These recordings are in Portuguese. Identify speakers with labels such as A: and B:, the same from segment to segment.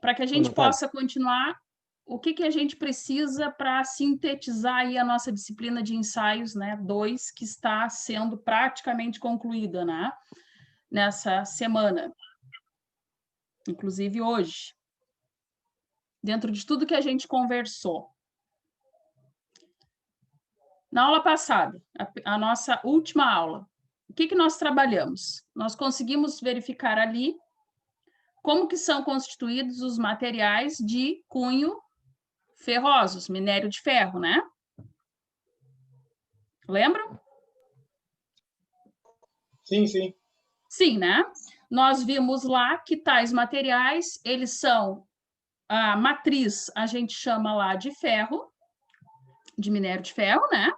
A: para que a gente possa continuar, o que a gente precisa para sintetizar aí a nossa disciplina de ensaios, né, 2, que está sendo praticamente concluída, né, nessa semana, inclusive hoje, dentro de tudo que a gente conversou. Na aula passada, a nossa última aula, o que nós trabalhamos? Nós conseguimos verificar ali como que são constituídos os materiais de cunho ferrosos, minério de ferro, né? Lembram?
B: Sim, sim.
A: Sim, né? Nós vimos lá que tais materiais, eles são a matriz, a gente chama lá de ferro, de minério de ferro, né?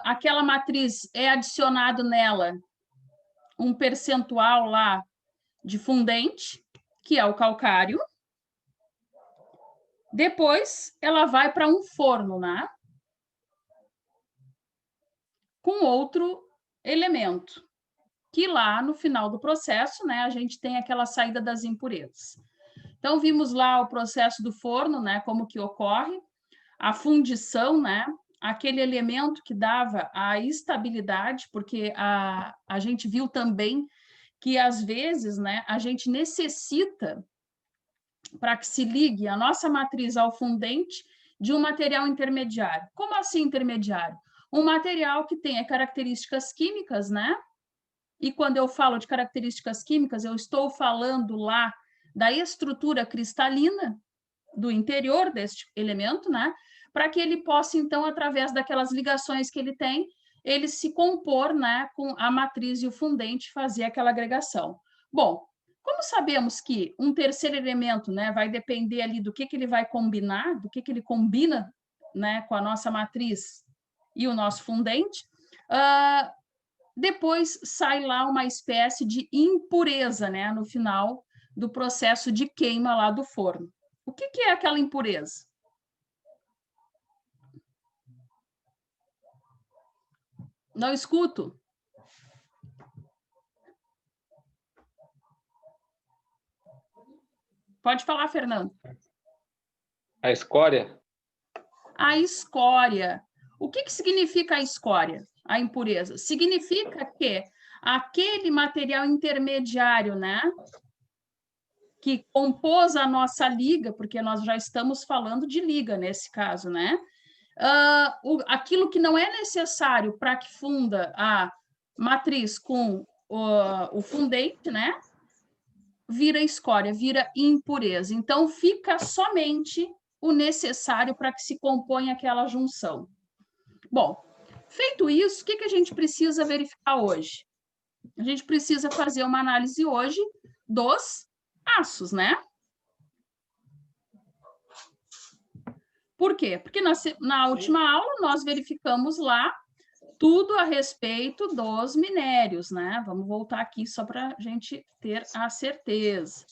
A: Aquela matriz é adicionado nela um percentual lá de fundente, que é o calcário. Depois, ela vai para um forno, né? Com outro elemento, que lá no final do processo, né, a gente tem aquela saída das impurezas. Então, vimos lá o processo do forno, né, como que ocorre, a fundição, né, aquele elemento que dava a estabilidade, porque a gente viu também que, às vezes, né, a gente necessita, para que se ligue a nossa matriz ao fundente, de um material intermediário. Como assim intermediário? Um material que tenha características químicas, né? E quando eu falo de características químicas, eu estou falando lá da estrutura cristalina do interior deste elemento, né? Para que ele possa, então, através daquelas ligações que ele tem, ele se compor, né, com a matriz e o fundente, fazer aquela agregação. Bom, como sabemos que um terceiro elemento, né, vai depender ali do que ele vai combinar, do que ele combina, né, com a nossa matriz e o nosso fundente, depois sai lá uma espécie de impureza, né, no final do processo de queima lá do forno. O que é aquela impureza? Não escuto. Pode falar, Fernando.
C: A escória?
A: A escória. O que significa a escória, a impureza? Significa que aquele material intermediário, né, que compôs a nossa liga, porque nós já estamos falando de liga nesse caso, né? Aquilo que não é necessário para que funda a matriz com o fundente, né? Vira escória, vira impureza. Então, fica somente o necessário para que se componha aquela junção. Bom, feito isso, o que a gente precisa verificar hoje? A gente precisa fazer uma análise hoje dos aços, né? Por quê? Porque na última aula nós verificamos lá tudo a respeito dos minérios, né? Vamos voltar aqui só para a gente ter a certeza.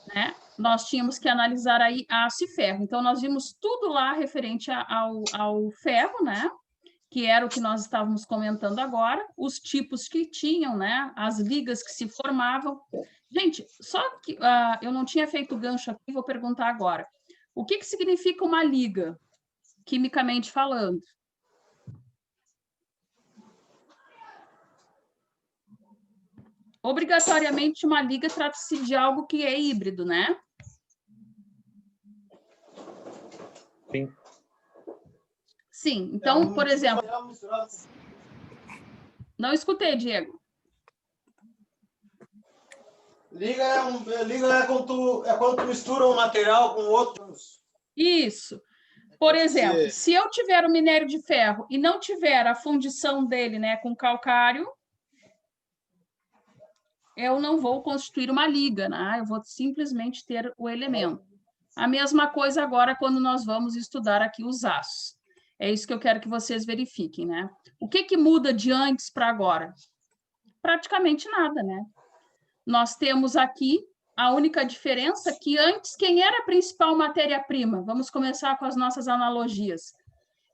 A: Né? Nós tínhamos que analisar aí aço e ferro. Então, nós vimos tudo lá referente ao ferro, né? Que era o que nós estávamos comentando agora, os tipos que tinham, né? As ligas que se formavam. Gente, só que eu não tinha feito gancho aqui, vou perguntar agora. O que significa uma liga, quimicamente falando? Obrigatoriamente, uma liga trata-se de algo que é híbrido, né?
C: Sim.
A: Sim. Então, por exemplo... Não escutei, Diego.
B: Liga é quando tu mistura um material com outros.
A: Isso. Por exemplo, se eu tiver o minério de ferro e não tiver a fundição dele, né, com calcário, eu não vou constituir uma liga, né? Eu vou simplesmente ter o elemento. A mesma coisa agora quando nós vamos estudar aqui os aços. É isso que eu quero que vocês verifiquem, né? O que muda de antes para agora? Praticamente nada, né? Nós temos aqui a única diferença que antes, quem era a principal matéria-prima? Vamos começar com as nossas analogias.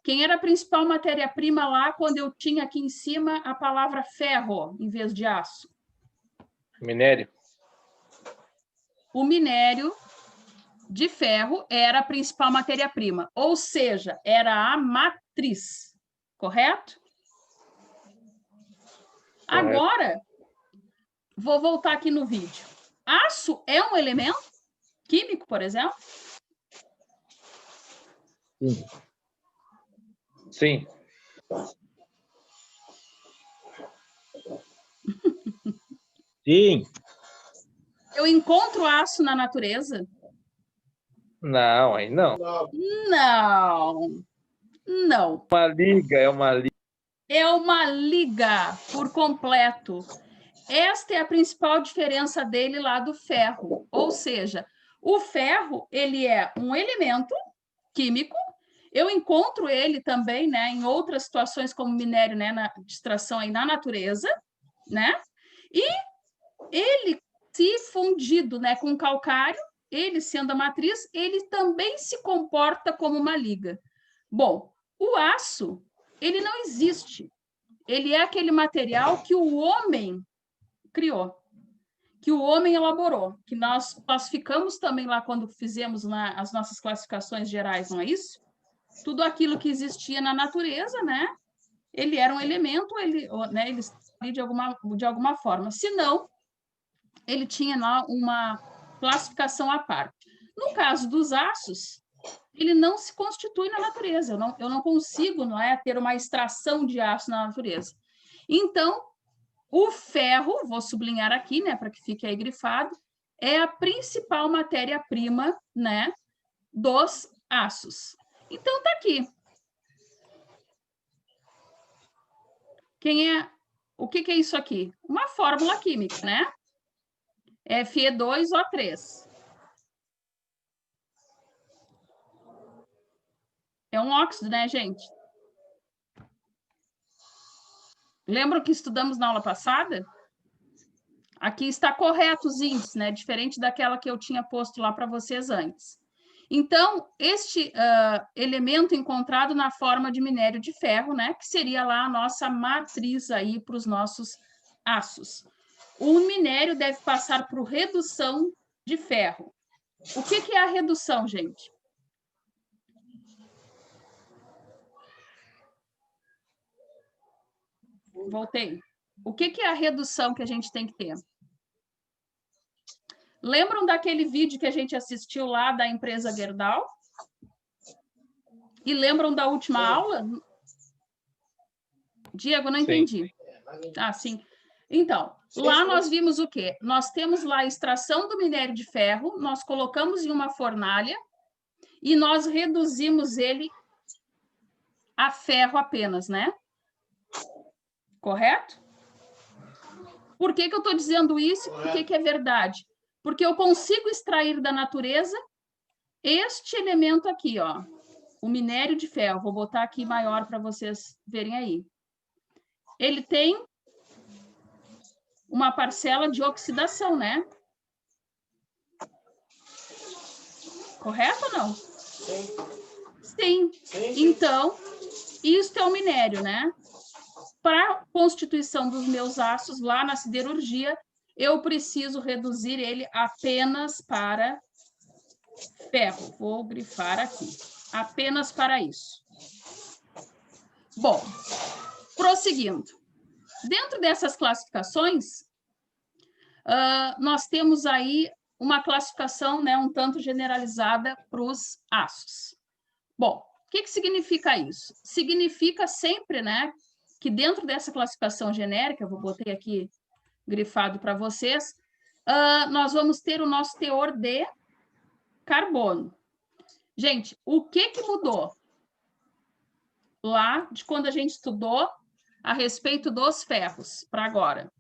A: Quem era a principal matéria-prima lá quando eu tinha aqui em cima a palavra ferro, em vez de aço?
C: Minério.
A: o minério de ferro era a principal matéria-prima, ou seja, era a matriz, correto? Agora, vou voltar aqui no vídeo. Aço é um elemento químico, por exemplo?
C: Sim. Sim.
D: Sim.
A: Eu encontro aço na natureza?
C: Não, aí não.
A: Não. Não.
C: Uma liga, é uma liga.
A: É uma liga por completo. Esta é a principal diferença dele lá do ferro. Ou seja, o ferro, ele é um elemento químico. Eu encontro ele também, né, em outras situações como minério, né, na extração aí na natureza, né? E ele se fundido, né, com calcário, ele sendo a matriz, ele também se comporta como uma liga. Bom, o aço, ele não existe. Ele é aquele material que o homem criou, que o homem elaborou, que nós classificamos também lá quando fizemos as nossas classificações gerais, não é isso? Tudo aquilo que existia na natureza, né? Ele era um elemento, ele está de alguma forma. Se não, ele tinha lá uma classificação à parte. No caso dos aços, ele não se constitui na natureza. Eu não consigo, não é, ter uma extração de aço na natureza. Então, o ferro, vou sublinhar aqui, né, para que fique aí grifado, é a principal matéria-prima, né, dos aços. Então, tá aqui. O que é isso aqui? Uma fórmula química, né? Fe2O3. É um óxido, né, gente? Lembram que estudamos na aula passada? Aqui está correto os índices, né? Diferente daquela que eu tinha posto lá para vocês antes. Então, este elemento encontrado na forma de minério de ferro, né? Que seria lá a nossa matriz aí para os nossos aços. O minério deve passar por redução de ferro. O que é a redução, gente? Voltei. O que é a redução que a gente tem que ter? Lembram daquele vídeo que a gente assistiu lá da empresa Gerdau? E lembram da última aula? Diego, não entendi. Ah, sim. Então, lá nós vimos o quê? Nós temos lá a extração do minério de ferro, nós colocamos em uma fornalha e nós reduzimos ele a ferro apenas, né? Correto? Por que eu estou dizendo isso? Por que é verdade? Porque eu consigo extrair da natureza este elemento aqui, ó, o minério de ferro. Vou botar aqui maior para vocês verem aí. Ele tem uma parcela de oxidação, né? Correto ou não? Sim. Então, isto é o minério, né? Para a constituição dos meus aços lá na siderurgia, eu preciso reduzir ele apenas para ferro. Vou grifar aqui. Apenas para isso. Bom, prosseguindo. Dentro dessas classificações, nós temos aí uma classificação, né, um tanto generalizada para os aços. Bom, o que significa isso? Significa sempre, né, que dentro dessa classificação genérica, eu vou botar aqui grifado para vocês, nós vamos ter o nosso teor de carbono. Gente, o que mudou lá de quando a gente estudou a respeito dos ferros para agora?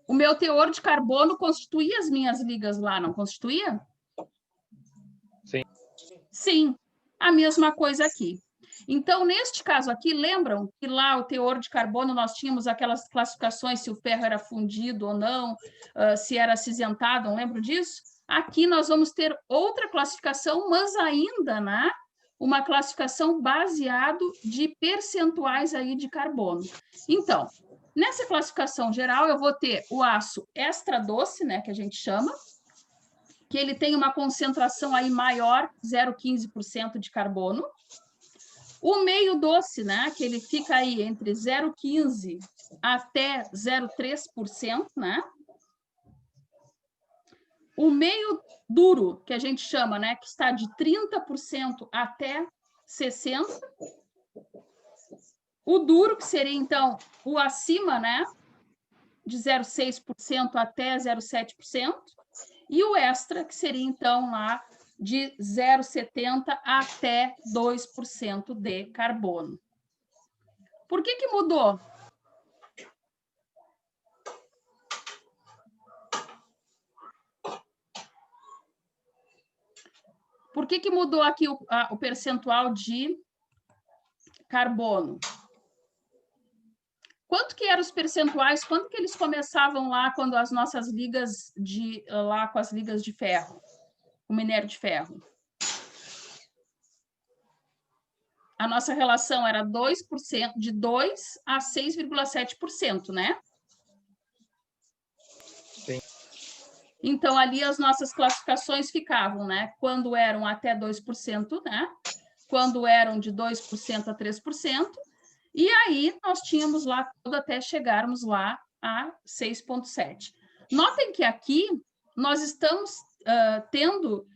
A: O meu teor de carbono constituía as minhas ligas lá, não constituía?
C: Sim.
A: Sim, a mesma coisa aqui. Então, neste caso aqui, lembram que lá o teor de carbono nós tínhamos aquelas classificações se o ferro era fundido ou não, se era acinzentado, não lembro disso? Aqui nós vamos ter outra classificação, mas ainda, né, uma classificação baseado de percentuais aí de carbono. Então, nessa classificação geral, eu vou ter o aço extra doce, né, que a gente chama, que ele tem uma concentração aí maior, 0,15% de carbono. O meio doce, né, que ele fica aí entre 0,15% até 0,3%, né? O meio duro, que a gente chama, né, que está de 30% até 60%. O duro, que seria, então, o acima, né, de 0,6% até 0,7%. E o extra, que seria, então, lá de 0,70% até 2% de carbono. Por que mudou? Por que mudou aqui o percentual de carbono? Quanto que eram os percentuais? Quando que eles começavam lá quando as nossas ligas lá com as ligas de ferro, o minério de ferro? A nossa relação era 2%, de 2 a 6,7%, né?
C: Sim.
A: Então, ali as nossas classificações ficavam, né? Quando eram até 2%, né? Quando eram de 2% a 3%. E aí, nós tínhamos lá tudo até chegarmos lá a 6,7%. Notem que aqui nós estamos tendo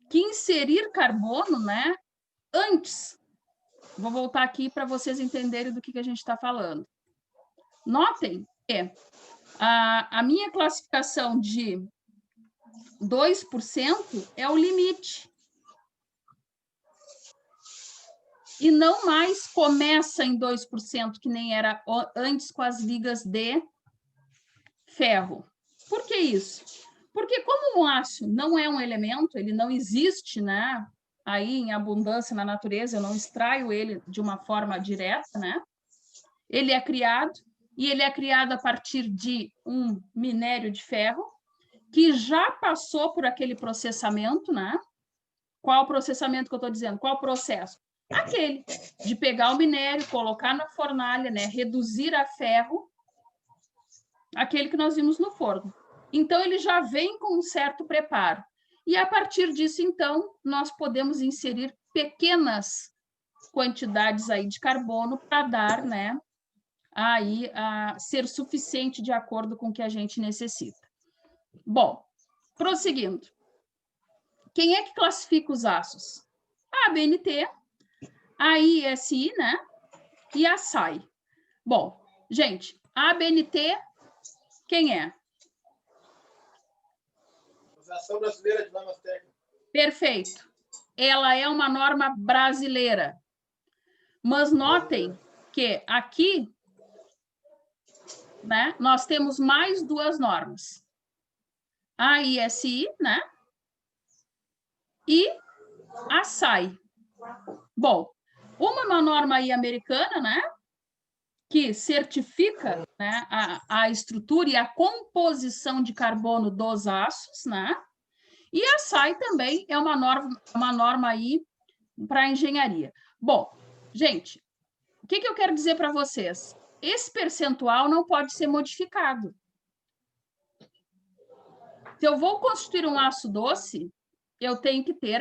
A: que inserir carbono, né? Antes. Vou voltar aqui para vocês entenderem do que a gente está falando. Notem que a minha classificação de 2% é o limite. E não mais começa em 2%, que nem era antes com as ligas de ferro. Por que isso? Porque como o aço não é um elemento, ele não existe, né, aí em abundância na natureza, eu não extraio ele de uma forma direta, né? Ele é criado, e ele é criado a partir de um minério de ferro, que já passou por aquele processamento, né? Qual o processamento que eu estou dizendo? Qual o processo? Aquele de pegar o minério, colocar na fornalha, né? Reduzir a ferro, aquele que nós vimos no forno. Então, ele já vem com um certo preparo. E, a partir disso, então, nós podemos inserir pequenas quantidades aí de carbono para dar, né, aí a ser suficiente de acordo com o que a gente necessita. Bom, prosseguindo. Quem é que classifica os aços? A ABNT, a ISI, né, e a SAI. Bom, gente, a ABNT, quem é?
B: Associação Brasileira de Normas Técnicas.
A: Perfeito. Ela é uma norma brasileira. Mas notem que aqui, né, nós temos mais duas normas. A ISI, né, e a SAI. Bom, uma norma aí americana, né, que certifica, né, a estrutura e a composição de carbono dos aços, né, e a SAI também é uma norma aí para engenharia. Bom, gente, o que eu quero dizer para vocês? Esse percentual não pode ser modificado. Se eu vou constituir um aço doce, eu tenho que ter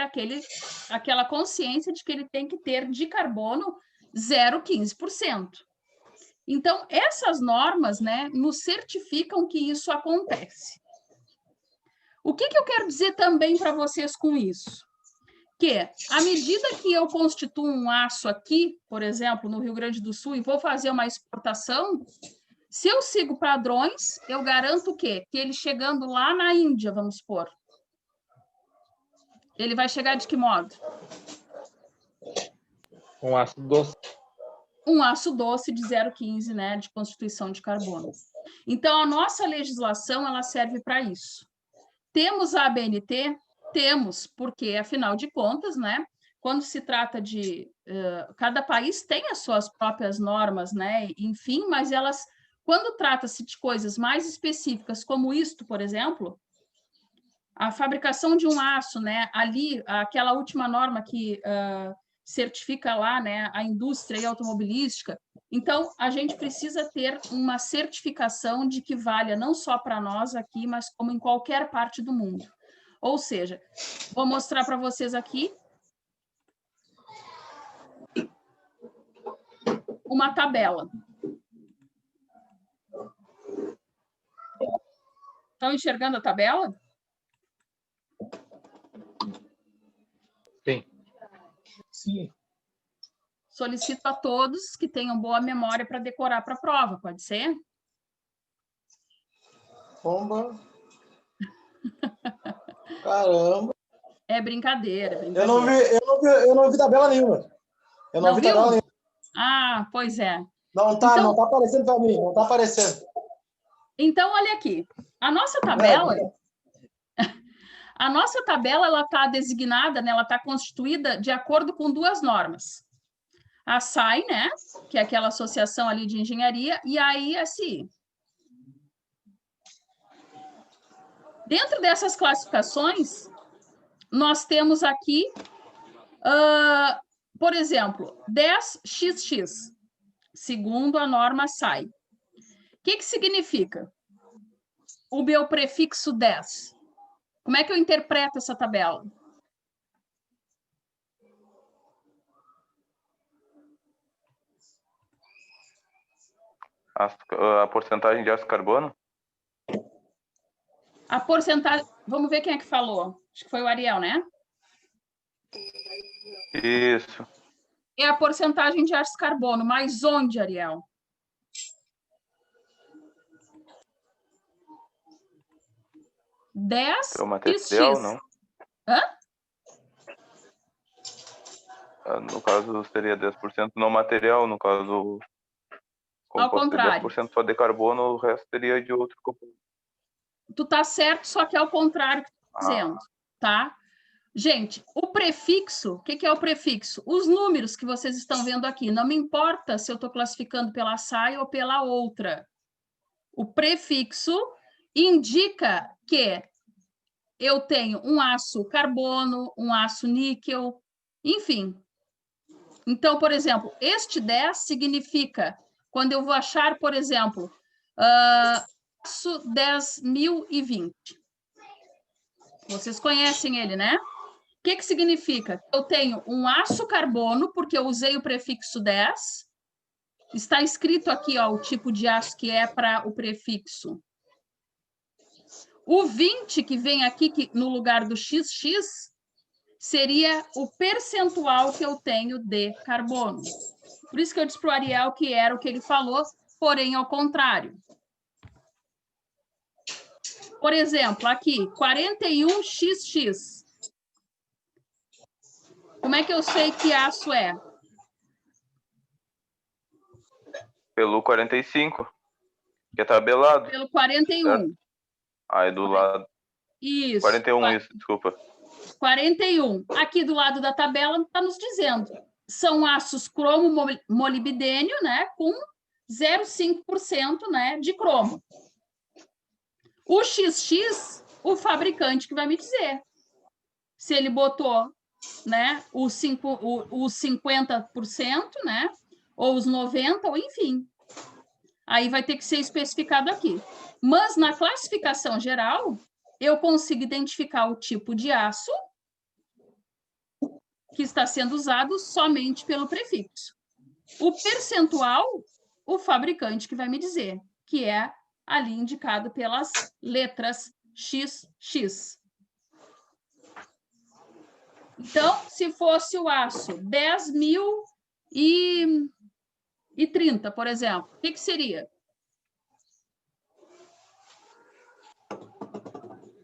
A: aquela consciência de que ele tem que ter de carbono 0,15%. Então, essas normas, né, nos certificam que isso acontece. O que eu quero dizer também para vocês com isso? Que, à medida que eu constituo um aço aqui, por exemplo, no Rio Grande do Sul, e vou fazer uma exportação, se eu sigo padrões, eu garanto o quê? Que ele chegando lá na Índia, vamos supor, ele vai chegar de que modo?
C: Um ácido doce.
A: Um aço doce de 0,15, né, de constituição de carbono. Então, a nossa legislação, ela serve para isso. Temos a ABNT? Temos, porque, afinal de contas, né, quando se trata de... cada país tem as suas próprias normas, né, enfim, mas elas, quando trata-se de coisas mais específicas, como isto, por exemplo, a fabricação de um aço, né? Ali, aquela última norma que certifica lá, né, a indústria automobilística. Então, a gente precisa ter uma certificação de que valha não só para nós aqui, mas como em qualquer parte do mundo. Ou seja, vou mostrar para vocês aqui uma tabela. Estão enxergando a tabela?
C: Sim.
D: Sim.
A: Solicito a todos que tenham boa memória para decorar para a prova, pode ser?
B: Bomba. Caramba.
A: É brincadeira.
B: Eu não vi tabela nenhuma. Eu não vi
A: viu?
B: tabela nenhuma.
A: Ah, pois é.
B: Não tá aparecendo para mim, não tá aparecendo.
A: Então, olha aqui. A nossa tabela ela está designada, né, ela está constituída de acordo com duas normas. A SAI, né, que é aquela associação ali de engenharia, e a ISI. Dentro dessas classificações, nós temos aqui, por exemplo, 10xx, segundo a norma SAI. O que significa o meu prefixo 10? Como é que eu interpreto essa tabela?
E: A porcentagem de ácido carbono?
A: A porcentagem... Vamos ver quem é que falou. Acho que foi o Ariel, né?
E: Isso.
A: É a porcentagem de ácido carbono. Mas onde, Ariel?
E: É o material, não?
A: Hã?
E: No caso, seria 10% no material, no caso...
A: Ao contrário.
E: 10% só de carbono, o resto seria de outro componente.
A: Tu tá certo, só que é o contrário que eu tô dizendo, tá? Gente, o prefixo, o que é o prefixo? Os números que vocês estão vendo aqui. Não me importa se eu estou classificando pela SAI ou pela outra. O prefixo indica que eu tenho um aço carbono, um aço níquel, enfim. Então, por exemplo, este 10 significa, quando eu vou achar, por exemplo, aço 10.020. Vocês conhecem ele, né? O que significa? Eu tenho um aço carbono, porque eu usei o prefixo 10. Está escrito aqui, ó, o tipo de aço que é para o prefixo. O 20, que vem aqui no lugar do XX, seria o percentual que eu tenho de carbono. Por isso que eu disse para o Ariel que era o que ele falou, porém ao contrário. Por exemplo, aqui, 41xx. Como é que eu sei que aço é?
E: Pelo 45, que é tabelado.
A: Pelo 41.
E: Certo? É do lado.
A: Isso.
E: 41, isso, desculpa.
A: 41. Aqui do lado da tabela está nos dizendo. São aços cromo-molibdênio, né, com 0,5%, né, de cromo. O XX, o fabricante que vai me dizer. Se ele botou, né, os 50%, né, ou os 90%, ou enfim. Aí vai ter que ser especificado aqui. Mas na classificação geral, eu consigo identificar o tipo de aço que está sendo usado somente pelo prefixo. O percentual, o fabricante que vai me dizer, que é ali indicado pelas letras XX. Então, se fosse o aço 10.030, por exemplo, o que seria?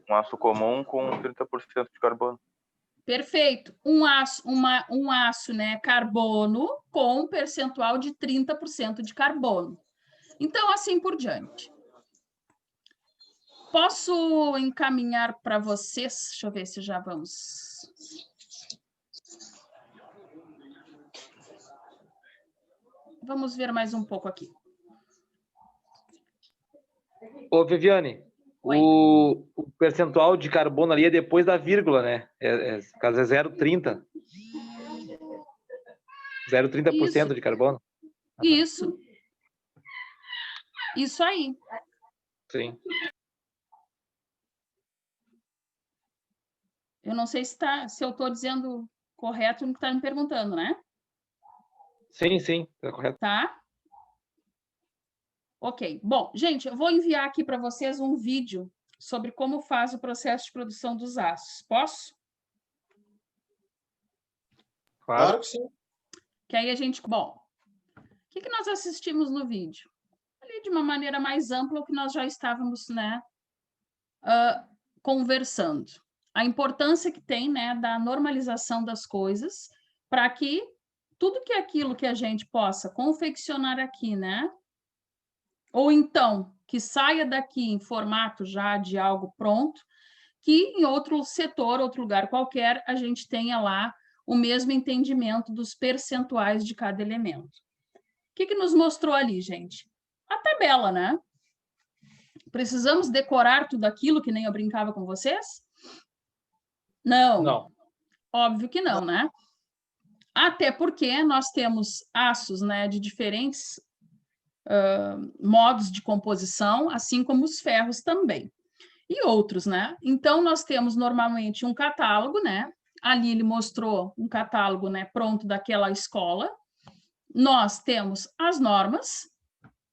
E: Um aço comum com 30% de carbono.
A: Perfeito. Um aço, né, carbono com um percentual de 30% de carbono. Então, assim por diante. Posso encaminhar para vocês? Deixa eu ver se já vamos. Vamos ver mais um pouco aqui.
C: Ô, Viviane, O percentual de carbono ali é depois da vírgula, né? No caso é 0,30. 0,30% de carbono.
A: Isso. Isso aí.
C: Sim.
A: Eu não sei se eu estou dizendo correto no que está me perguntando, né?
C: Sim, está correto.
A: Tá? Ok. Bom, gente, eu vou enviar aqui para vocês um vídeo sobre como faz o processo de produção dos ácidos. Posso?
B: Claro que sim.
A: Que aí a gente... Bom, o que nós assistimos no vídeo? Ali, de uma maneira mais ampla, o que nós já estávamos, né, conversando. A importância que tem, né, da normalização das coisas para que tudo que aquilo que a gente possa confeccionar aqui, né, ou então que saia daqui em formato já de algo pronto, que em outro setor, outro lugar qualquer, a gente tenha lá o mesmo entendimento dos percentuais de cada elemento. O que nos mostrou ali, gente? A tabela, né? Precisamos decorar tudo aquilo que nem eu brincava com vocês? Não.
C: Não.
A: Óbvio que não, né? Até porque nós temos aços, né, de diferentes modos de composição, assim como os ferros também. E outros, né? Então, nós temos normalmente um catálogo, né? Ali ele mostrou um catálogo, né, pronto daquela escola. Nós temos as normas,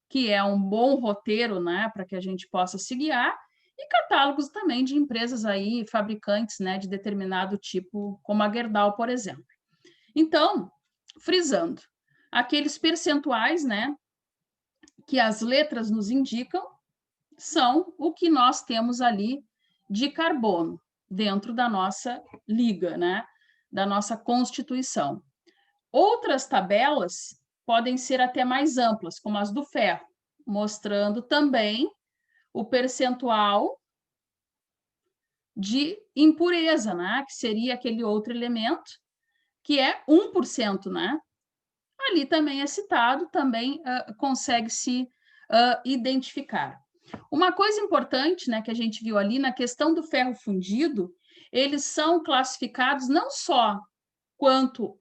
A: que é um bom roteiro, né, para que a gente possa se guiar, e catálogos também de empresas aí, fabricantes, né, de determinado tipo, como a Gerdau, por exemplo. Então, frisando, aqueles percentuais, né, que as letras nos indicam, são o que nós temos ali de carbono dentro da nossa liga, né, da nossa constituição. Outras tabelas podem ser até mais amplas, como as do ferro, mostrando também o percentual de impureza, né, que seria aquele outro elemento, que é 1%, né? Ali também é citado, também consegue se identificar. Uma coisa importante, né, que a gente viu ali na questão do ferro fundido, eles são classificados não só quanto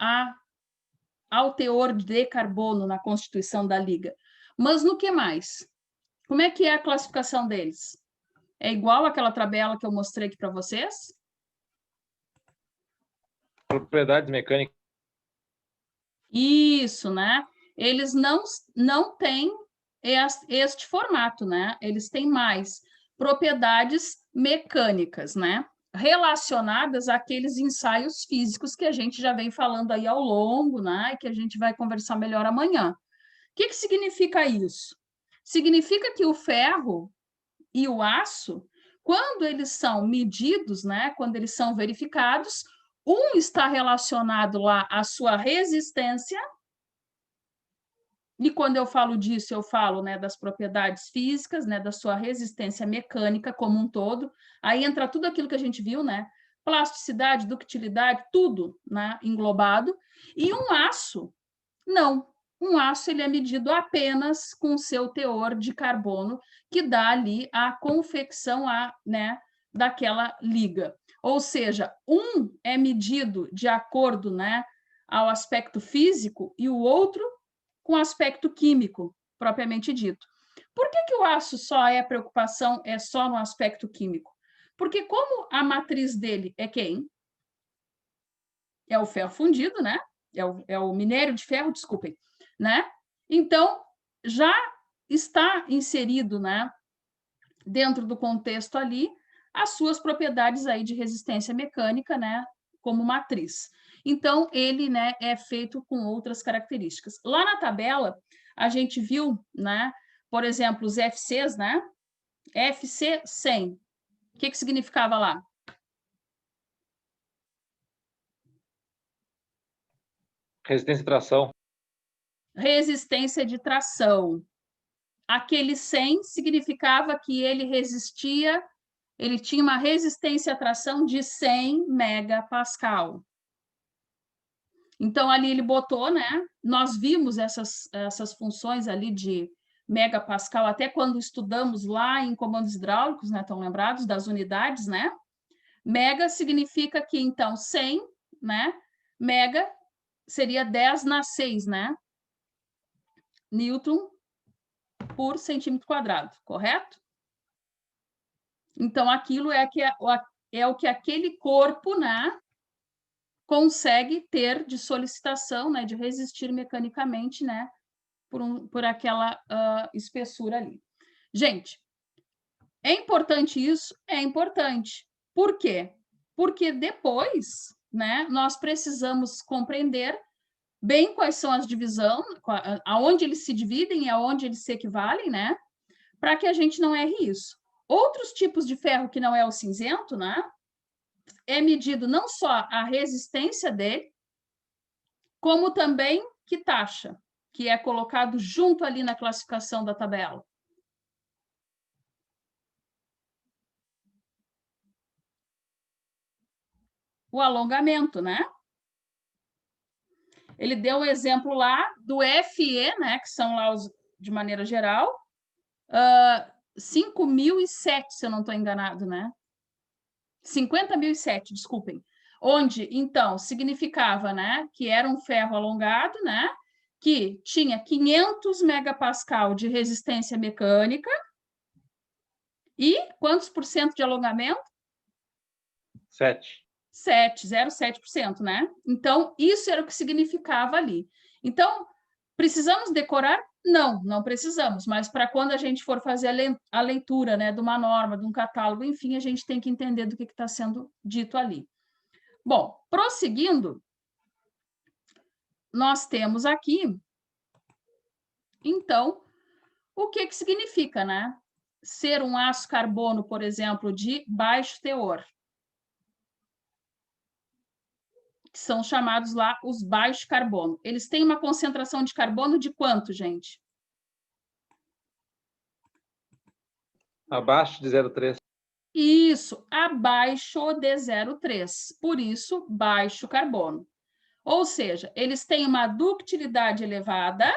A: ao teor de carbono na constituição da liga, mas no que mais? Como é que é a classificação deles? É igual àquela tabela que eu mostrei aqui para vocês?
C: Propriedades mecânicas.
A: Isso, né? Eles não têm este formato, né? Eles têm mais propriedades mecânicas, né? Relacionadas àqueles ensaios físicos que a gente já vem falando aí ao longo, né? E que a gente vai conversar melhor amanhã. O que significa isso? Significa que o ferro e o aço, quando eles são medidos, né? Quando eles são verificados, um está relacionado lá à sua resistência. E quando eu falo disso, eu falo, né, das propriedades físicas, né, da sua resistência mecânica como um todo. Aí entra tudo aquilo que a gente viu, né? Plasticidade, ductilidade, tudo, né, englobado. E um aço, não. Um aço ele é medido apenas com o seu teor de carbono, que dá ali a confecção né, daquela liga. Ou seja, um é medido de acordo, né, ao aspecto físico e o outro com aspecto químico, propriamente dito. Por que o aço só é preocupação, é só no aspecto químico? Porque como a matriz dele é quem? É o ferro fundido, né? É o minério de ferro, desculpem, né? Então, já está inserido, né, dentro do contexto ali, as suas propriedades aí de resistência mecânica, né, como matriz. Então, ele, né, é feito com outras características. Lá na tabela, a gente viu, né, por exemplo, os FCs, né? FC 100. O que significava lá?
C: Resistência de tração.
A: Resistência de tração. Aquele 100 significava que ele resistia, ele tinha uma resistência à tração de 100 megapascal. Então, ali ele botou, né? Nós vimos essas funções ali de megapascal, até quando estudamos lá em comandos hidráulicos, né? Estão lembrados das unidades, né? Mega significa que, então, 100, né? Mega seria 10 na 6, né? Newton por centímetro quadrado, correto? Então, aquilo é o que aquele corpo, né, consegue ter de solicitação, né, de resistir mecanicamente, né, por aquela espessura ali. Gente, é importante isso? É importante. Por quê? Porque depois, né, nós precisamos compreender bem quais são as divisões, aonde eles se dividem e aonde eles se equivalem, né, para que a gente não erre isso. Outros tipos de ferro que não é o cinzento, né, é medido não só a resistência dele, como também que taxa, que é colocado junto ali na classificação da tabela. O alongamento, né? Ele deu o exemplo lá do FE, né, que são lá os, de maneira geral, 5.007, se eu não estou enganado, né? 50.007, desculpem. Onde, então, significava, né, que era um ferro alongado, né, que tinha 500 megapascal de resistência mecânica e quantos por cento de alongamento? 0,7%, né? Então, isso era o que significava ali. Então, precisamos decorar? Não, não precisamos, mas para quando a gente for fazer a leitura, né, de uma norma, de um catálogo, enfim, a gente tem que entender do que está sendo dito ali. Bom, prosseguindo, nós temos aqui, então, o que significa, né? Ser um aço carbono, por exemplo, de baixo teor. Que são chamados lá os baixos carbono. Eles têm uma concentração de carbono de quanto, gente?
C: Abaixo de 0,3.
A: Isso, abaixo de 0,3. Por isso, baixo carbono. Ou seja, eles têm uma ductilidade elevada,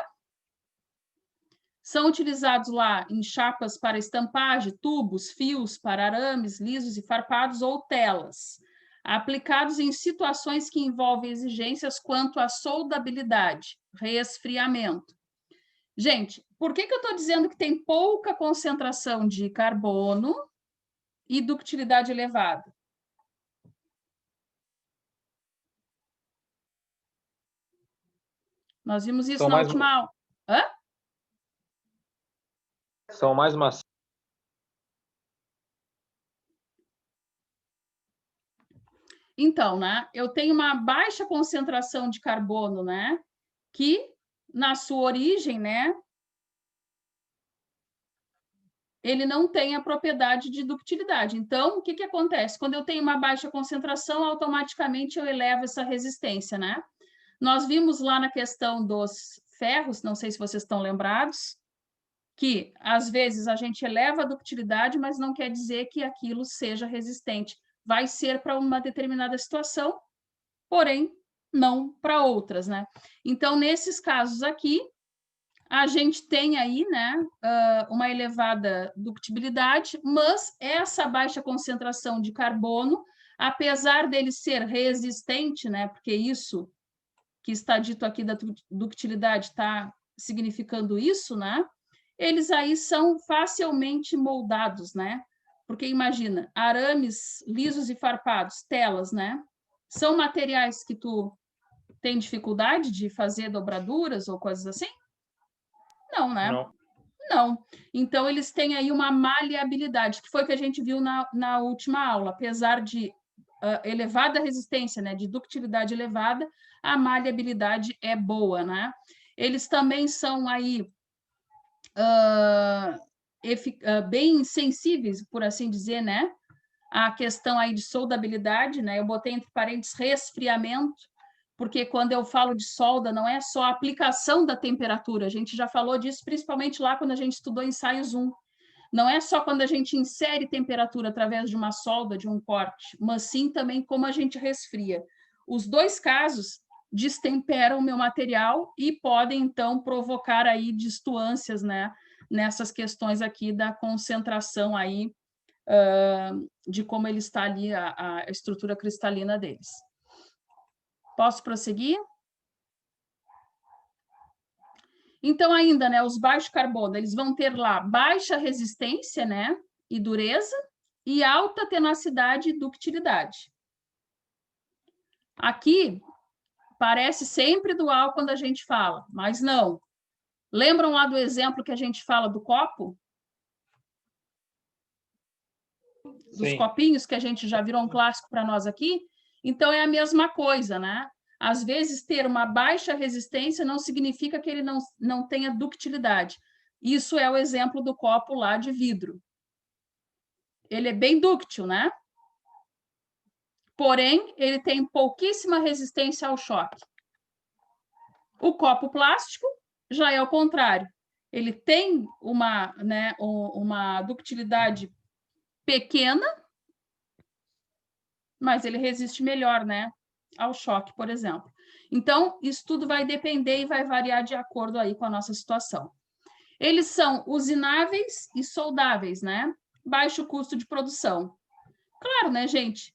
A: são utilizados lá em chapas para estampagem, tubos, fios para arames lisos e farpados ou telas, aplicados em situações que envolvem exigências quanto à soldabilidade, resfriamento. Gente, por que eu estou dizendo que tem pouca concentração de carbono e ductilidade elevada? Nós vimos isso na última aula. Hã?
C: São mais macios.
A: Então, né, eu tenho uma baixa concentração de carbono, né, que na sua origem, né, ele não tem a propriedade de ductilidade. Então, o que acontece? Quando eu tenho uma baixa concentração, automaticamente eu elevo essa resistência, né? Nós vimos lá na questão dos ferros, não sei se vocês estão lembrados, que às vezes a gente eleva a ductilidade, mas não quer dizer que aquilo seja resistente. Vai ser para uma determinada situação, porém não para outras, né? Então, nesses casos aqui, a gente tem aí, né, uma elevada ductilidade, mas essa baixa concentração de carbono, apesar dele ser resistente, né, porque isso que está dito aqui da ductilidade está significando isso, né, eles aí são facilmente moldados, né, porque imagina, arames lisos e farpados, telas, né, são materiais que tu tem dificuldade de fazer dobraduras ou coisas assim? Não, né?
C: Não.
A: Não. Então, eles têm aí uma maleabilidade, que foi o que a gente viu na última aula. Apesar de elevada resistência, né, de ductilidade elevada, a maleabilidade é boa, né? Eles também são aí bem sensíveis, por assim dizer, né? A questão aí de soldabilidade, né? Eu botei entre parênteses resfriamento, porque quando eu falo de solda, não é só a aplicação da temperatura, a gente já falou disso principalmente lá quando a gente estudou ensaios 1. Não é só quando a gente insere temperatura através de uma solda, de um corte, mas sim também como a gente resfria. Os dois casos destemperam o meu material e podem, então, provocar aí distoâncias, né, nessas questões aqui da concentração aí, de como ele está ali, a estrutura cristalina deles. Posso prosseguir? Então, ainda, né, os baixos carbono, eles vão ter lá baixa resistência, né, e dureza, e alta tenacidade e ductilidade. Aqui, parece sempre dual quando a gente fala, mas não. Lembram lá do exemplo que a gente fala do copo? Dos copinhos, que a gente já virou um clássico para nós aqui? Então, é a mesma coisa, né? Às vezes, ter uma baixa resistência não significa que ele não tenha ductilidade. Isso é o exemplo do copo lá de vidro. Ele é bem dúctil, né? Porém, ele tem pouquíssima resistência ao choque. O copo plástico já é o contrário. Ele tem uma, né, uma ductilidade pequena, mas ele resiste melhor, né, ao choque, por exemplo. Então, isso tudo vai depender e vai variar de acordo aí com a nossa situação. Eles são usináveis e soldáveis, né? Baixo custo de produção. Claro, né, gente?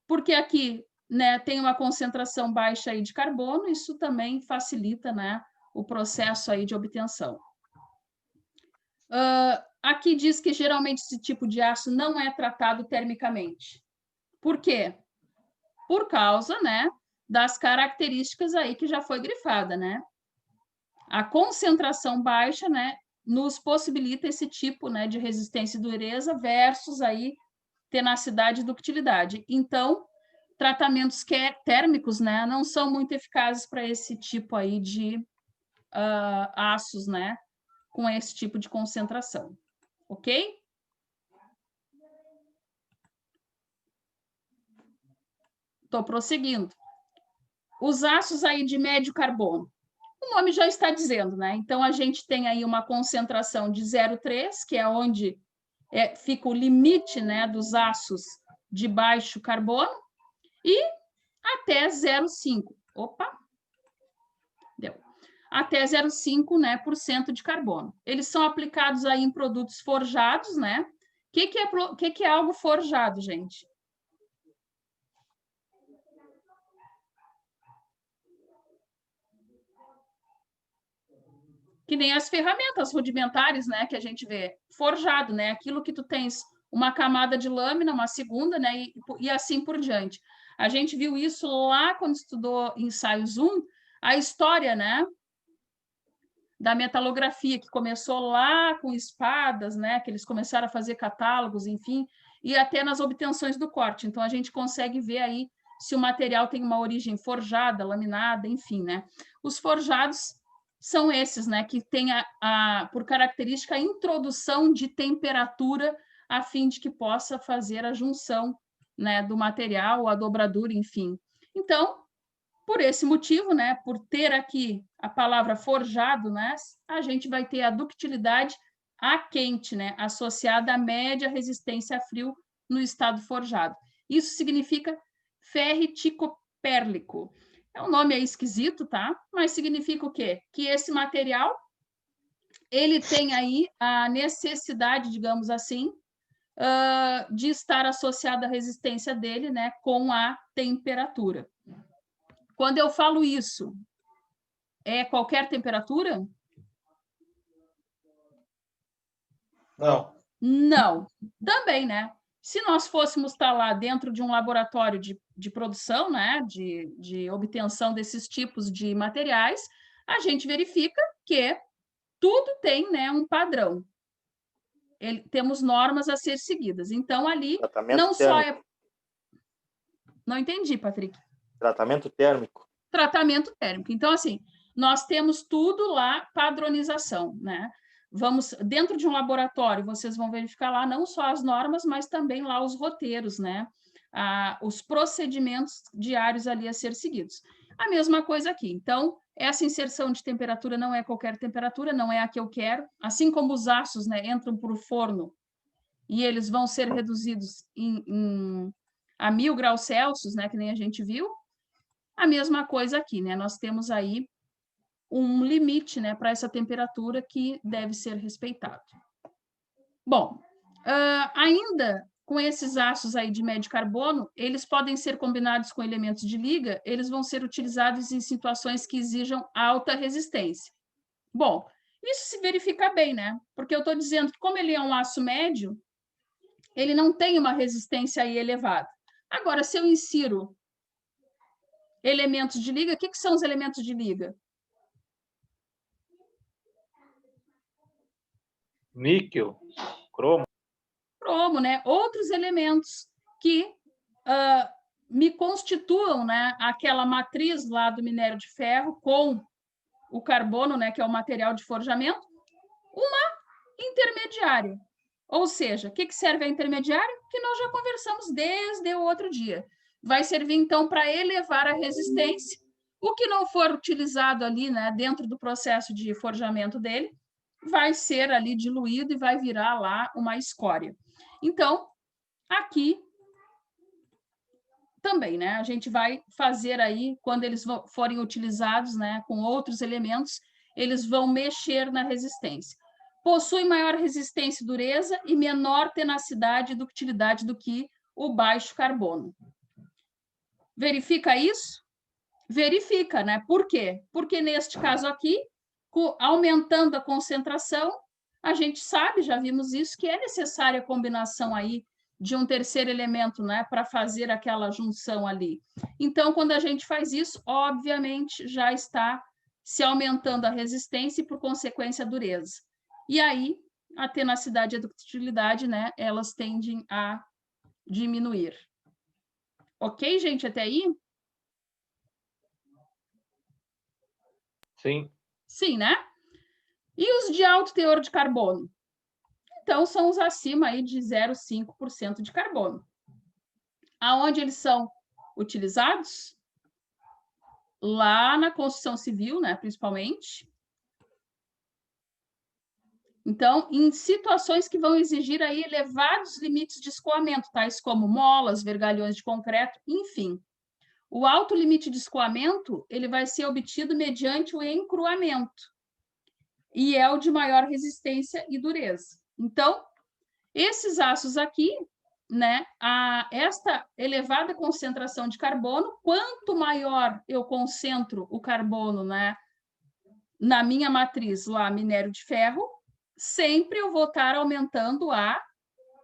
A: Porque aqui, né, tem uma concentração baixa aí de carbono, isso também facilita, né, o processo aí de obtenção. Aqui diz que geralmente esse tipo de aço não é tratado termicamente. Por quê? Por causa, né, das características aí que já foi grifada, né? A concentração baixa, né, nos possibilita esse tipo, né, de resistência e dureza versus aí tenacidade e ductilidade. Então, tratamentos térmicos, né, não são muito eficazes para esse tipo aí de aços, né, com esse tipo de concentração. Ok? Estou prosseguindo. Os aços aí de médio carbono. O nome já está dizendo, né? Então, a gente tem aí uma concentração de 0,3, que é onde fica o limite, né, dos aços de baixo carbono, e até 0,5. Opa! Deu. Até 0,5%, né, de carbono. Eles são aplicados aí em produtos forjados, né? O que é algo forjado, gente? Que nem as ferramentas rudimentares, né, que a gente vê. Forjado, né? Aquilo que tu tens uma camada de lâmina, uma segunda, né, e assim por diante. A gente viu isso lá quando estudou ensaios 1, a história, né, da metalografia, que começou lá com espadas, né, que eles começaram a fazer catálogos, enfim, e até nas obtenções do corte. Então, a gente consegue ver aí se o material tem uma origem forjada, laminada, enfim, né. Os forjados são esses, né, que têm por característica a introdução de temperatura a fim de que possa fazer a junção, né, do material, a dobradura, enfim. Então, por esse motivo, né, por ter aqui a palavra forjado, né, a gente vai ter a ductilidade a quente, né, associada à média resistência a frio no estado forjado. Isso significa ferriticopérlico. É um nome aí esquisito, tá? Mas significa o quê? Que esse material, ele tem aí a necessidade, digamos assim, de estar associada a resistência dele, né, com a temperatura. Quando eu falo isso, é qualquer temperatura?
B: Não.
A: Não. Também, né? Se nós fôssemos estar lá dentro de um laboratório de produção, né, de obtenção desses tipos de materiais, a gente verifica que tudo tem, né, um padrão. Temos normas a ser seguidas. Então, ali,
F: Tratamento
A: não só é...
F: térmico.
A: Não entendi, Patrick.
F: Tratamento térmico.
A: Tratamento térmico. Então, assim, nós temos tudo lá, padronização, né? Vamos, dentro de um laboratório, vocês vão verificar lá não só as normas, mas também lá os roteiros, né? Os procedimentos diários ali a ser seguidos. A mesma coisa aqui. Então, essa inserção de temperatura não é qualquer temperatura, não é a que eu quero. Assim como os aços, né, entram para o forno e eles vão ser reduzidos a 1000 graus Celsius, né, que nem a gente viu. A mesma coisa aqui, né? Nós temos aí um limite, né, para essa temperatura que deve ser respeitado. Bom, ainda com esses aços aí de médio carbono, eles podem ser combinados com elementos de liga, eles vão ser utilizados em situações que exijam alta resistência. Bom, isso se verifica bem, né? Porque eu estou dizendo que como ele é um aço médio, ele não tem uma resistência aí elevada. Agora, se eu insiro elementos de liga, o que são os elementos de liga?
C: Níquel, cromo.
A: Cromo, né? Outros elementos que me constituam, né, aquela matriz lá do minério de ferro com o carbono, né, que é o material de forjamento, uma intermediária. Ou seja, o que serve a intermediária? Que nós já conversamos desde o outro dia. Vai servir, então, para elevar a resistência. O que não for utilizado ali, né, dentro do processo de forjamento dele, vai ser ali diluído e vai virar lá uma escória. Então, aqui também, né, a gente vai fazer aí, quando eles forem utilizados, né, com outros elementos, eles vão mexer na resistência. Possui maior resistência e dureza e menor tenacidade e ductilidade do que o baixo carbono. Verifica isso? Verifica, né? Por quê? Porque neste caso aqui, aumentando a concentração, a gente sabe, já vimos isso, que é necessária a combinação aí de um terceiro elemento, né, para fazer aquela junção ali. Então, quando a gente faz isso, obviamente, já está se aumentando a resistência e, por consequência, a dureza. E aí, a tenacidade e a ductilidade, né, elas tendem a diminuir. Ok, gente, até aí?
C: Sim.
A: Sim, né? E os de alto teor de carbono? Então, são os acima aí de 0,5% de carbono. Aonde eles são utilizados? Lá na construção civil, né, principalmente. Então, em situações que vão exigir aí elevados limites de escoamento, tais como molas, vergalhões de concreto, enfim. O alto limite de escoamento, ele vai ser obtido mediante o encruamento. E é o de maior resistência e dureza. Então, esses aços aqui, né, esta elevada concentração de carbono, quanto maior eu concentro o carbono, né, na minha matriz lá, minério de ferro, sempre eu vou estar aumentando a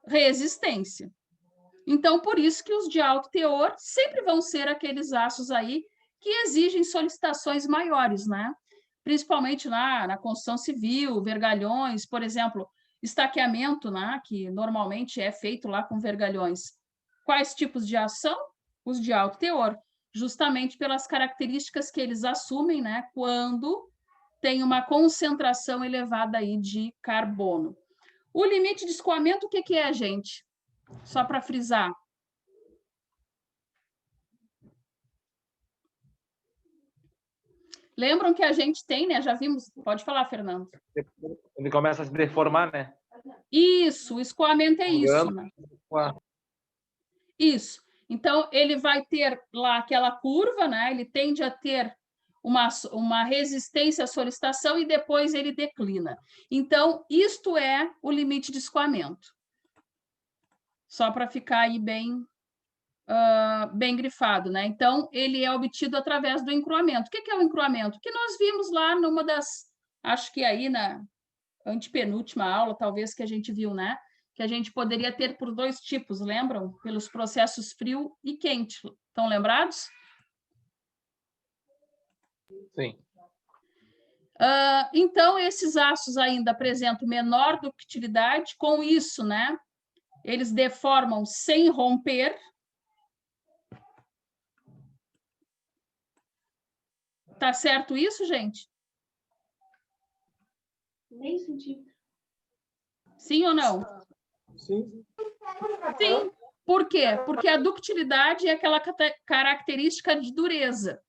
A: resistência. Então, por isso que os de alto teor sempre vão ser aqueles aços aí que exigem solicitações maiores, né? Principalmente lá na construção civil, vergalhões, por exemplo, estaqueamento, né, que normalmente é feito lá com vergalhões. Quais tipos de ação? Os de alto teor, justamente pelas características que eles assumem, né, quando tem uma concentração elevada aí de carbono. O limite de escoamento, o que é, gente? Só para frisar. Lembram que a gente tem, né? Já vimos. Pode falar, Fernando.
C: Ele começa a se deformar, né?
A: Isso, o escoamento é isso, né? Isso. Então, ele vai ter lá aquela curva, né? Ele tende a ter uma resistência à solicitação e depois ele declina. Então, isto é o limite de escoamento. Só para ficar aí bem grifado, né? Então, ele é obtido através do encruamento. O que é o encruamento? Que nós vimos lá numa das, acho que aí na antepenúltima aula, talvez, que a gente viu, né? Que a gente poderia ter por dois tipos, lembram? Pelos processos frio e quente. Estão lembrados?
C: Sim.
A: Então, esses aços ainda apresentam menor ductilidade, com isso, né? Eles deformam sem romper. Tá certo isso, gente?
G: Nem senti.
A: Sim ou não?
B: Sim.
A: Sim. Por quê? Porque a ductilidade é aquela característica de dureza.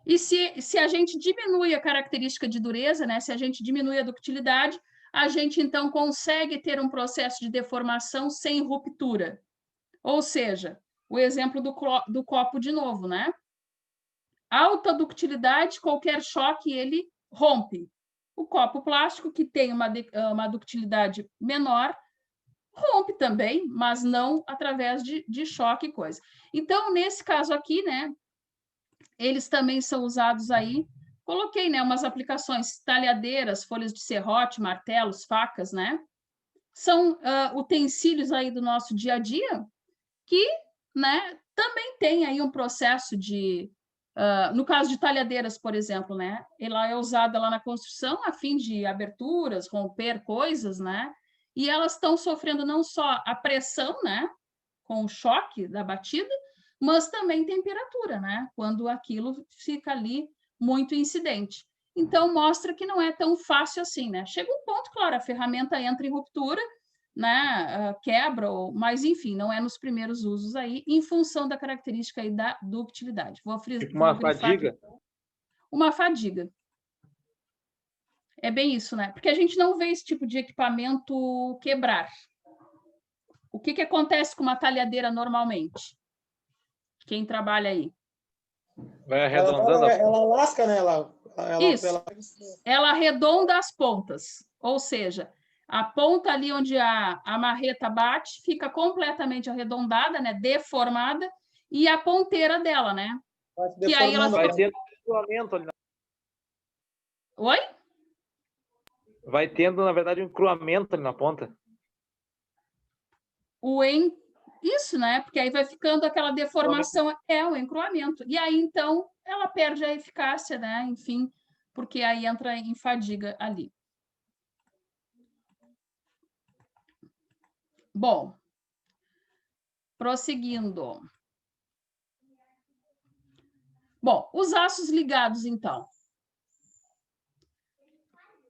A: E se a gente diminui a característica de dureza, né? Se a gente diminui a ductilidade, a gente, então, consegue ter um processo de deformação sem ruptura. Ou seja, o exemplo do copo de novo, né? alta ductilidade, qualquer choque, ele rompe. O copo plástico, que tem uma ductilidade menor, rompe também, mas não através de choque e coisa. Então, nesse caso aqui, né, eles também são usados aí. Coloquei, né, umas aplicações, talhadeiras, folhas de serrote, martelos, facas, né? São utensílios aí do nosso dia a dia que, né, também tem aí um processo de... no caso de talhadeiras, por exemplo, né, ela é usada lá na construção a fim de aberturas, romper coisas, né? E elas estão sofrendo não só a pressão, né, com o choque da batida, mas também temperatura, né, quando aquilo fica ali muito incidente. Então, mostra que não é tão fácil assim, né? Chega um ponto, claro, a ferramenta entra em ruptura, né, quebra, mas, enfim, não é nos primeiros usos aí, em função da característica aí da ductilidade. Vou
C: Tipo uma
A: grifar
C: fadiga?
A: aqui. Uma fadiga. É bem isso, né? Porque a gente não vê esse tipo de equipamento quebrar. O que acontece com uma talhadeira normalmente? Quem trabalha aí?
C: Vai arredondando.
B: Ela lasca, né?
A: Isso. Ela arredonda as pontas. Ou seja, a ponta ali onde a marreta bate fica completamente arredondada, né? Deformada, e a ponteira dela, né? Que aí ela
C: vai tendo encruamento ali.
A: Oi?
C: Vai tendo, na verdade, um encruamento ali na ponta.
A: Isso, né? Porque aí vai ficando aquela deformação, o encruamento. E aí, então, ela perde a eficácia, né? Enfim, porque aí entra em fadiga ali. Bom, prosseguindo. Bom, os aços ligados, então.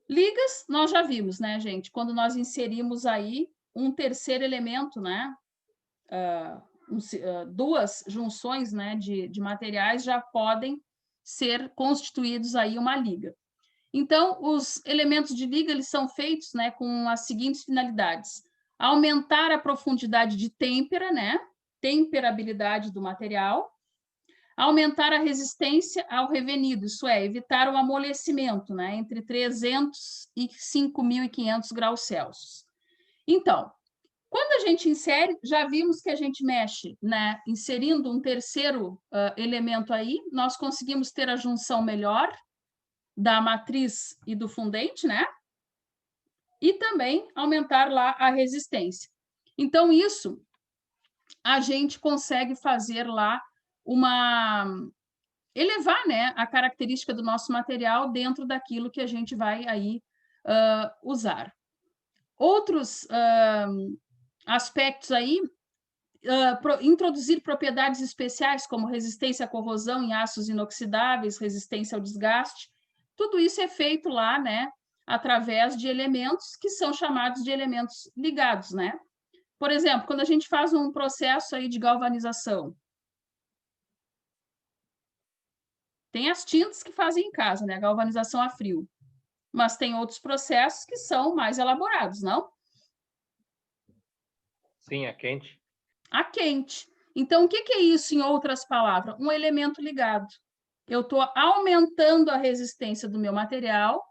A: Ligas, nós já vimos, né, gente? Quando nós inserimos aí um terceiro elemento, né? Duas junções, né, de materiais já podem ser constituídos aí uma liga. Então, os elementos de liga, eles são feitos, né, com as seguintes finalidades: aumentar a profundidade de têmpera, né, temperabilidade do material, aumentar a resistência ao revenido, isso é, evitar o amolecimento, né, entre 300 e 5.500 graus Celsius. Então, quando a gente insere, já vimos que a gente mexe, né, inserindo um terceiro elemento aí, nós conseguimos ter a junção melhor da matriz e do fundente, né? E também aumentar lá a resistência. Então, isso a gente consegue fazer lá elevar, né, a característica do nosso material dentro daquilo que a gente vai aí usar. Outros aspectos aí, introduzir propriedades especiais como resistência à corrosão em aços inoxidáveis, resistência ao desgaste. Tudo isso é feito lá, né, através de elementos que são chamados de elementos ligados, né? Por exemplo, quando a gente faz um processo aí de galvanização, tem as tintas que fazem em casa, né, a galvanização a frio, mas tem outros processos que são mais elaborados, não?
C: Sim, a quente.
A: A quente. Então, o que é isso, em outras palavras? Um elemento ligado. Eu estou aumentando a resistência do meu material,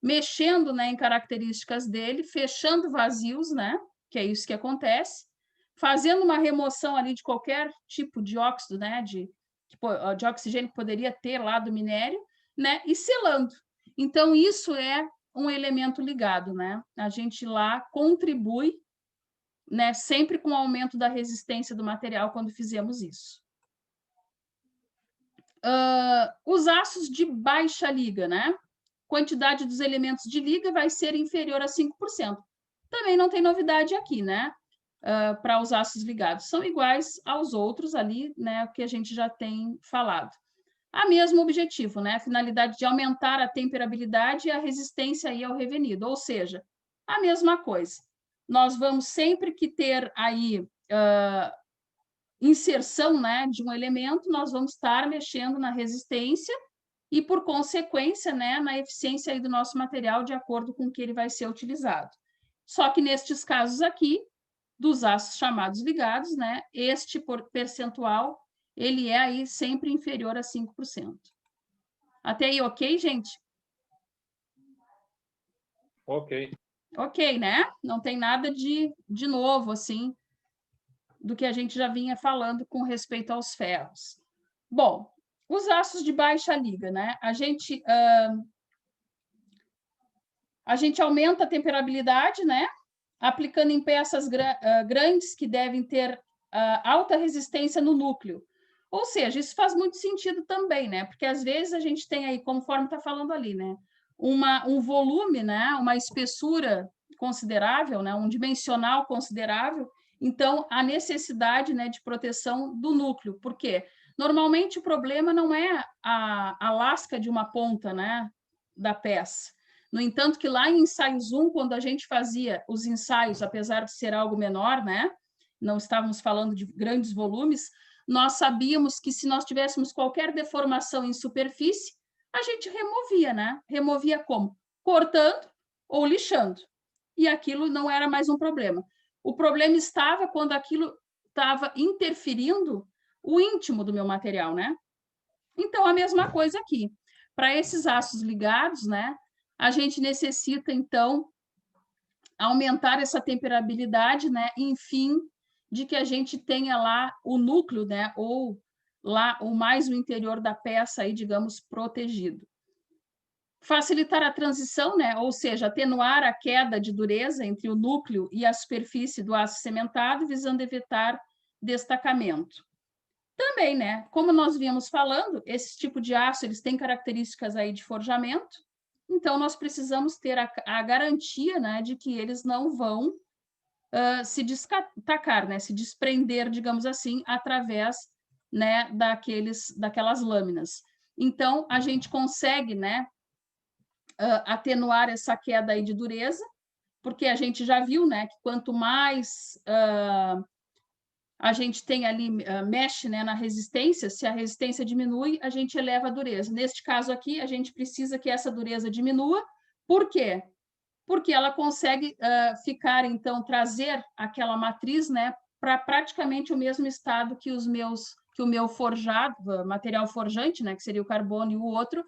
A: mexendo, né, em características dele, fechando vazios, né, que é isso que acontece, fazendo uma remoção ali de qualquer tipo de óxido, né, de oxigênio que poderia ter lá do minério, né, e selando. Então, isso é um elemento ligado, né? A gente lá contribui, né, sempre com o aumento da resistência do material quando fizemos isso. Os aços de baixa liga, né? Quantidade dos elementos de liga vai ser inferior a 5%. Também não tem novidade aqui, né? Para os aços ligados. São iguais aos outros ali, né? Que a gente já tem falado. A mesmo objetivo, né? A finalidade de aumentar a temperabilidade e a resistência aí ao revenido. Ou seja, a mesma coisa. Nós vamos sempre que ter aí inserção, né, de um elemento, nós vamos estar mexendo na resistência e, por consequência, né, na eficiência aí do nosso material de acordo com o que ele vai ser utilizado. Só que nestes casos aqui, dos aços chamados ligados, né, este percentual, ele é aí sempre inferior a 5%. Até aí, ok, gente?
D: Ok.
A: Ok, né? Não tem nada de novo, assim, do que a gente já vinha falando com respeito aos ferros. Bom, os aços de baixa liga, né? A gente aumenta a temperabilidade, né? Aplicando em peças grandes que devem ter alta resistência no núcleo. Ou seja, isso faz muito sentido também, né? Porque às vezes a gente tem aí, conforme está falando ali, né? Um volume, né? Uma espessura considerável, né? Um dimensional considerável. Então, a necessidade, né, de proteção do núcleo. Por quê? Normalmente o problema não é a lasca de uma ponta, né, da peça. No entanto, que lá em ensaios 1, quando a gente fazia os ensaios, apesar de ser algo menor, né, não estávamos falando de grandes volumes, nós sabíamos que se nós tivéssemos qualquer deformação em superfície, a gente removia, né? Removia como? Cortando ou lixando. E aquilo não era mais um problema. O problema estava quando aquilo estava interferindo o íntimo do meu material, né? Então, a mesma coisa aqui. Para esses aços ligados, né, a gente necessita, então, aumentar essa temperabilidade, né, enfim, de que a gente tenha lá o núcleo, né, ou lá o mais o interior da peça aí, digamos, protegido. Facilitar a transição, né, ou seja, atenuar a queda de dureza entre o núcleo e a superfície do aço cimentado, visando evitar destacamento. Também, né, como nós vínhamos falando, esse tipo de aço, eles têm características aí de forjamento, então nós precisamos ter a garantia, né, de que eles não vão se destacar, né, se desprender, digamos assim, através, né, daquelas lâminas. Então, a gente consegue, né, atenuar essa queda aí de dureza, porque a gente já viu, né, que quanto mais a gente tem ali, mexe, né, na resistência, se a resistência diminui, a gente eleva a dureza. Neste caso aqui, a gente precisa que essa dureza diminua. Por quê? Porque ela consegue ficar, então, trazer aquela matriz, né, para praticamente o mesmo estado que o meu forjado, material forjante, né, que seria o carbono, e o outro,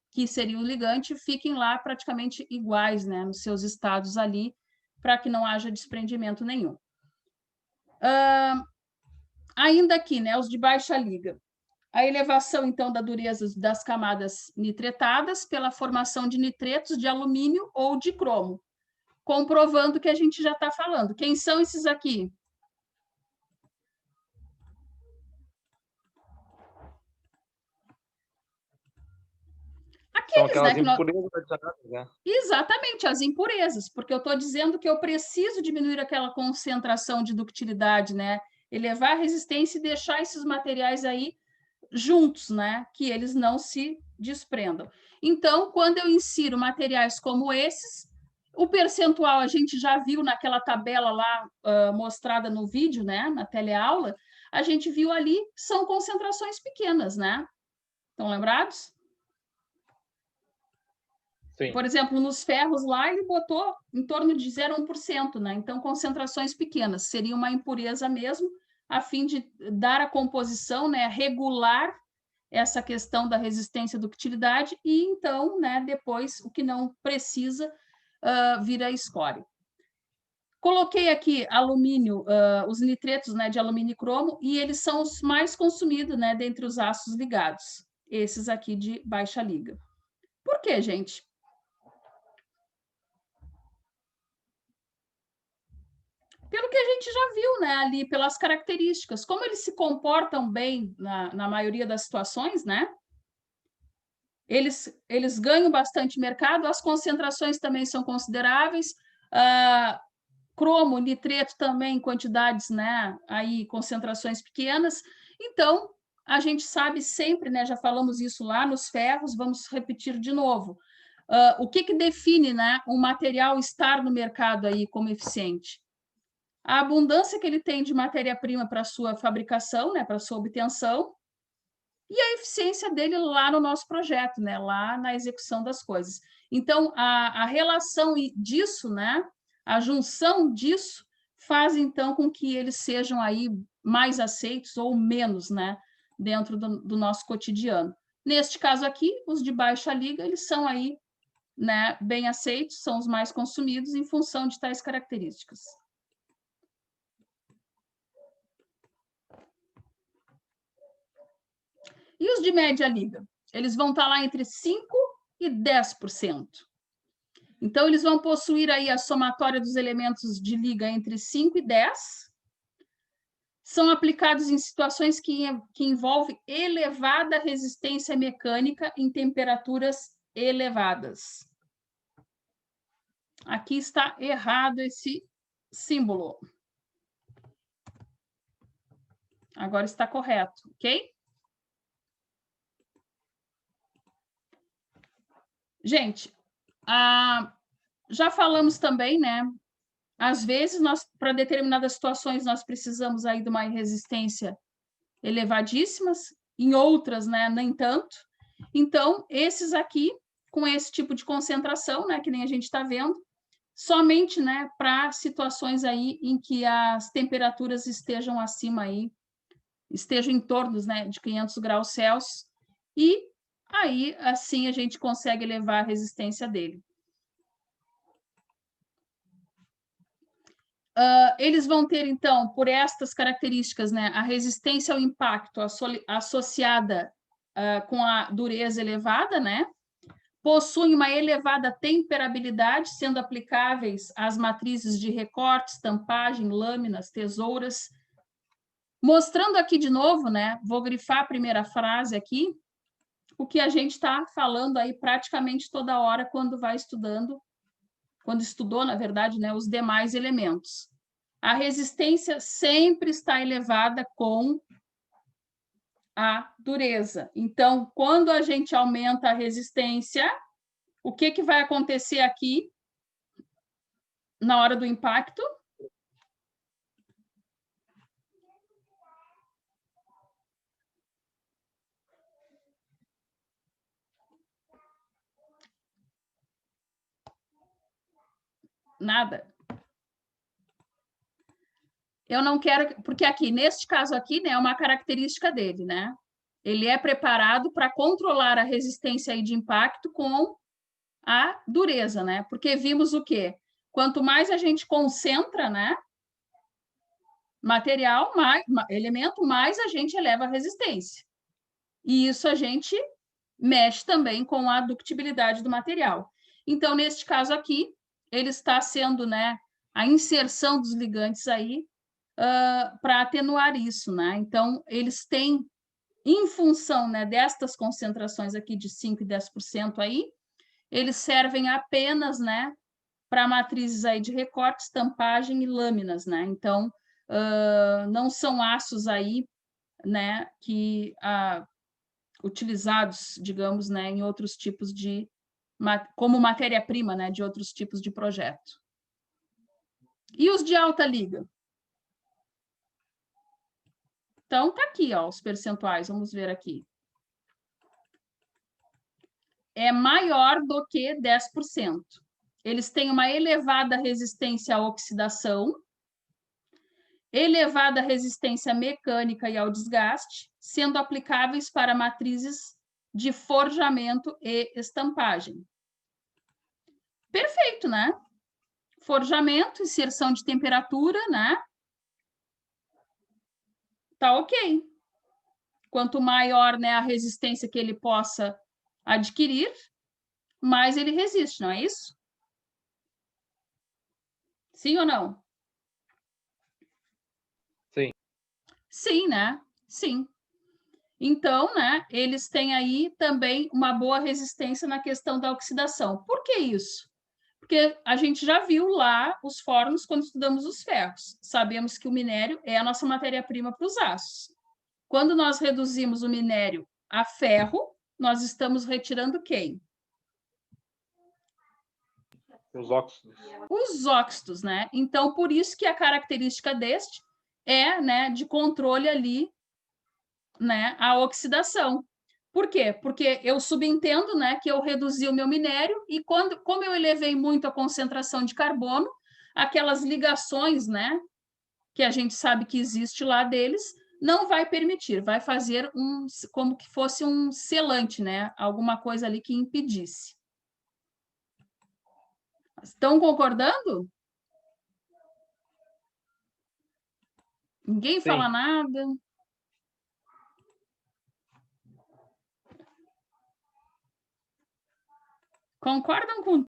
A: que seria o ligante, fiquem lá praticamente iguais, né, nos seus estados ali, para que não haja desprendimento nenhum. Ainda aqui, né, os de baixa liga. A elevação, então, da dureza das camadas nitretadas pela formação de nitretos de alumínio ou de cromo, comprovando que a gente já está falando. Quem são esses aqui?
C: São
A: Aqueles,
C: aquelas
A: né,
C: impurezas adicionadas, né?
A: Exatamente, as impurezas, porque eu estou dizendo que eu preciso diminuir aquela concentração de ductilidade, né? Elevar a resistência e deixar esses materiais aí juntos, né? Que eles não se desprendam. Então, quando eu insiro materiais como esses, o percentual a gente já viu naquela tabela lá mostrada no vídeo, né? Na teleaula, a gente viu ali, são concentrações pequenas, né? Estão lembrados?
C: Sim.
A: Por exemplo, nos ferros lá, ele botou em torno de 0,1%, né? Então, concentrações pequenas, seria uma impureza mesmo, a fim de dar a composição, né, regular essa questão da resistência e ductilidade, e então, né, depois, o que não precisa vira escória. Coloquei aqui alumínio, os nitretos, né, de alumínio e cromo, e eles são os mais consumidos, né, dentre os aços ligados, esses aqui de baixa liga. Por quê, gente? Pelo que a gente já viu, né, ali, pelas características, como eles se comportam bem na maioria das situações, né? Eles ganham bastante mercado, as concentrações também são consideráveis, cromo, nitreto também, quantidades, né, aí, concentrações pequenas. Então, a gente sabe sempre, né, já falamos isso lá nos ferros, vamos repetir de novo. O que define, né, um material estar no mercado aí como eficiente? A abundância que ele tem de matéria-prima para sua fabricação, né, para sua obtenção, e a eficiência dele lá no nosso projeto, né, lá na execução das coisas. Então, a relação disso, né, a junção disso, faz, então, com que eles sejam aí mais aceitos ou menos, né, dentro do nosso cotidiano. Neste caso aqui, os de baixa liga, eles são aí, né, bem aceitos, são os mais consumidos em função de tais características. E os de média liga? Eles vão estar lá entre 5% e 10%. Então, eles vão possuir aí a somatória dos elementos de liga entre 5 e 10. São aplicados em situações que envolvem elevada resistência mecânica em temperaturas elevadas. Aqui está errado esse símbolo. Agora está correto, ok? Gente, já falamos também, né? Às vezes, para determinadas situações, nós precisamos aí de uma resistência elevadíssimas, em outras, né, nem tanto. Então, esses aqui, com esse tipo de concentração, né, que nem a gente está vendo, somente, né, para situações aí em que as temperaturas estejam acima aí, estejam em torno, né, de 500 graus Celsius, e aí, assim, a gente consegue elevar a resistência dele. Eles vão ter, então, por estas características, né, a resistência ao impacto associada com a dureza elevada, né? Possuem uma elevada temperabilidade, sendo aplicáveis às matrizes de recorte, estampagem, lâminas, tesouras. Mostrando aqui de novo, né? Vou grifar a primeira frase aqui, o que a gente está falando aí praticamente toda hora quando vai estudando, quando estudou, na verdade, né, os demais elementos. A resistência sempre está elevada com a dureza. Então, quando a gente aumenta a resistência, o que vai acontecer aqui na hora do impacto? Nada. Eu não quero, porque aqui, neste caso aqui, né, é uma característica dele, né? Ele é preparado para controlar a resistência aí de impacto com a dureza, né? Porque vimos o quê? Quanto mais a gente concentra, né, material, elemento, mais a gente eleva a resistência. E isso a gente mexe também com a ductibilidade do material. Então, neste caso aqui, ele está sendo, né, a inserção dos ligantes aí para atenuar isso, né? Então, eles têm, em função, né, destas concentrações aqui de 5% e 10% aí, eles servem apenas, né, para matrizes aí de recorte, estampagem e lâminas, né? Então, não são aços aí, né, que utilizados, digamos, né, em outros tipos de, como matéria-prima, né, de outros tipos de projeto. E os de alta liga? Então, tá aqui, ó, os percentuais, vamos ver aqui. É maior do que 10%. Eles têm uma elevada resistência à oxidação, elevada resistência mecânica e ao desgaste, sendo aplicáveis para matrizes de forjamento e estampagem. Perfeito, né? Forjamento, inserção de temperatura, né? Tá ok. Quanto maior, né, a resistência que ele possa adquirir, mais ele resiste, não é isso? Sim ou não?
C: Sim.
A: Sim, né? Sim. Então, né, eles têm aí também uma boa resistência na questão da oxidação. Por que isso? Porque a gente já viu lá os fornos quando estudamos os ferros. Sabemos que o minério é a nossa matéria-prima para os aços. Quando nós reduzimos o minério a ferro, nós estamos retirando quem?
C: Os óxidos.
A: Os óxidos, né? Então, por isso que a característica deste é, né, de controle ali, né, a oxidação. Por quê? Porque eu subentendo, né, que eu reduzi o meu minério e como eu elevei muito a concentração de carbono, aquelas ligações, né, que a gente sabe que existe lá deles, não vai permitir, vai fazer como que fosse um selante, né? Alguma coisa ali que impedisse. Estão concordando? Ninguém fala nada. Concordam com